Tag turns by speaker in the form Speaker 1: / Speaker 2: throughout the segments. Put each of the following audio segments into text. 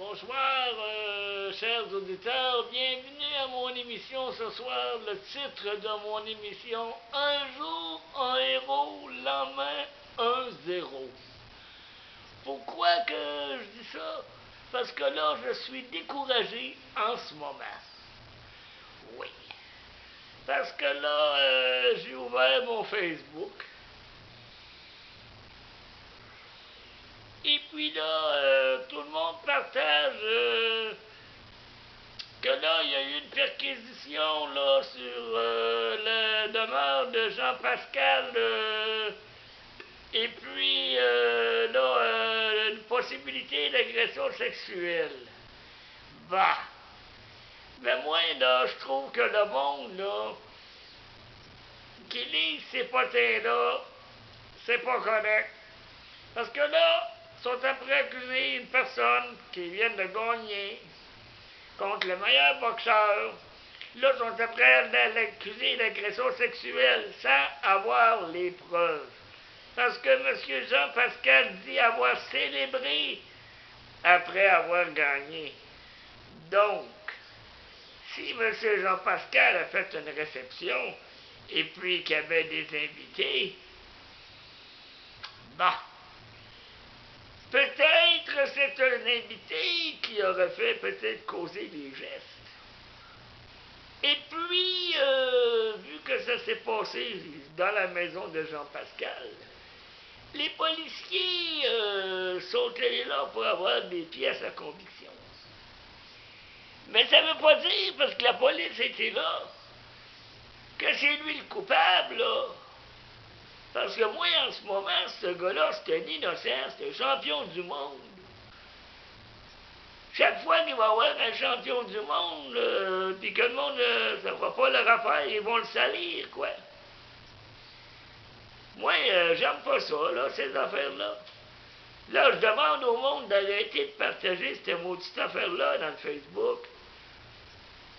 Speaker 1: Bonsoir, chers auditeurs. Bienvenue à mon émission ce soir. Le titre de mon émission, Un jour, un héros, lendemain, un zéro. Pourquoi que je dis ça? Parce que là, je suis découragé en ce moment. Oui. Parce que là, j'ai ouvert mon Facebook. Et puis là, tout le monde partage que là, il y a eu une perquisition là, sur la demeure de Jean-Pascal et puis là, une possibilité d'agression sexuelle. Bah! Mais moi, là, je trouve que le monde, là, qui lit ces potins-là, c'est pas correct. Parce que là, sont après accuser une personne qui vient de gagner contre le meilleur boxeur. Là, sont après l'accuser d'agression sexuelle sans avoir les preuves. Parce que M. Jean-Pascal dit avoir célébré après avoir gagné. Donc, si M. Jean-Pascal a fait une réception et puis qu'il y avait des invités, bah, peut-être c'est un invité qui aurait fait peut-être causer des gestes. Et puis, vu que ça s'est passé dans la maison de Jean-Pascal, les policiers sont allés là pour avoir des pièces à conviction. Mais ça ne veut pas dire, parce que la police était là, que c'est lui le coupable, là. Parce que moi, en ce moment, ce gars-là, c'est un innocent, c'est un champion du monde. Chaque fois qu'il va y avoir un champion du monde, puis que le monde, ça ne va pas leur affaire, ils vont le salir, quoi. Moi, j'aime pas ça, là, ces affaires-là. Là, je demande au monde d'arrêter de partager cette maudite affaire-là dans le Facebook.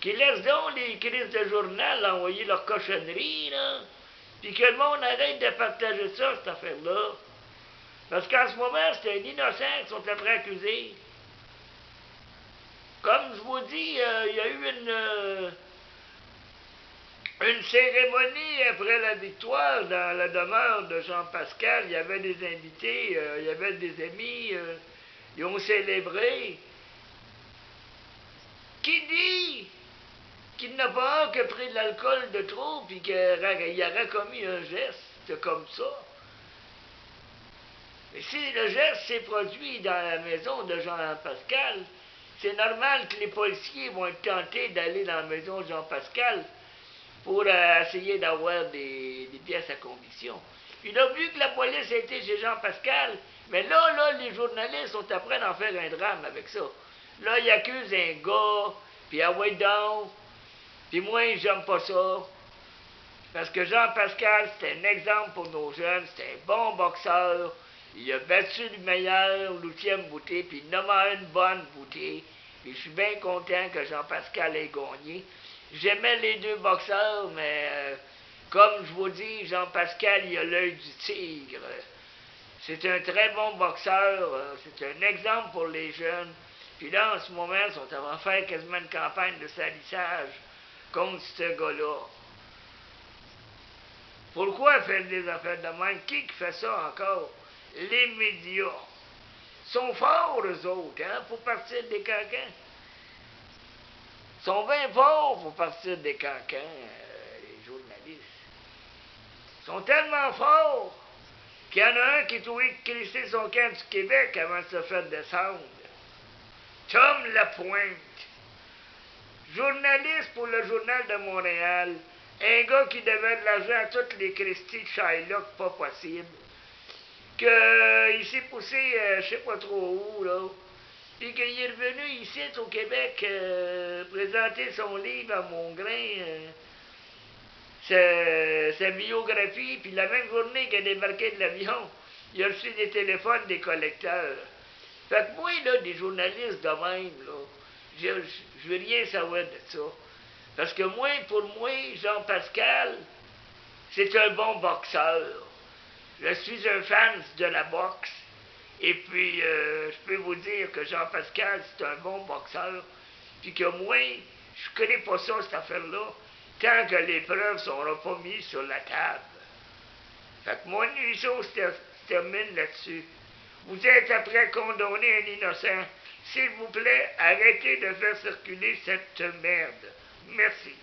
Speaker 1: Qu'ils laissent donc les crises de journal envoyer leur cochonnerie, là. Puis que le monde arrête de partager ça, cette affaire-là. Parce qu'en ce moment, c'est un innocent qui sont après accusés. Comme je vous dis, il y a eu une cérémonie après la victoire dans la demeure de Jean-Pascal. Il y avait des invités, il y avait des amis, ils ont célébré. Qui dit qu'il n'a pas que pris de l'alcool de trop puis qu'il aurait commis un geste comme ça? Mais si le geste s'est produit dans la maison de Jean-Pascal, c'est normal que les policiers vont être tentés d'aller dans la maison de Jean-Pascal pour essayer d'avoir des pièces à conviction. Puis là, vu que la police a été chez Jean-Pascal, mais là, les journalistes sont après d'en faire un drame avec ça. Là, ils accusent un gars, puis ah ouais donc, puis moi, j'aime pas ça. Parce que Jean-Pascal, c'était un exemple pour nos jeunes, c'était un bon boxeur. Il a battu le meilleur, l'oustième bouteille, puis il nommé une bonne bouteille. Puis je suis bien content que Jean-Pascal ait gagné. J'aimais les deux boxeurs, mais comme je vous dis, Jean-Pascal, il a l'œil du tigre. C'est un très bon boxeur, c'est un exemple pour les jeunes. Puis là, en ce moment, ils sont en train de faire quasiment une campagne de salissage contre ce gars-là. Pourquoi faire des affaires de même? Qui fait ça encore? Les médias. Ils sont forts, eux autres, hein, pour partir des cancans. Ils sont bien forts pour partir des cancans, les journalistes. Ils sont tellement forts qu'il y en a un qui trouvait crisser son camp du Québec avant de se faire descendre. Tom Lapointe, journaliste pour le Journal de Montréal, un gars qui devait de l'argent à toutes les Christie de Shylock, pas possible, qu'il s'est poussé, je sais pas trop où, là, puis qu'il est revenu ici au Québec présenter son livre à Mongrain, sa biographie, puis la même journée qu'il a débarqué de l'avion, il a reçu des téléphones des collecteurs. Fait que moi, là, des journalistes de même, là, je veux rien savoir de ça. Parce que moi, pour moi, Jean-Pascal, c'est un bon boxeur. Je suis un fan de la boxe. Et puis, je peux vous dire que Jean-Pascal, c'est un bon boxeur, puis que moi, je connais pas ça, cette affaire-là, tant que les preuves ne seront pas mises sur la table. Fait que mon émission se termine là-dessus. Vous êtes après à condamner un innocent. S'il vous plaît, arrêtez de faire circuler cette merde. Merci.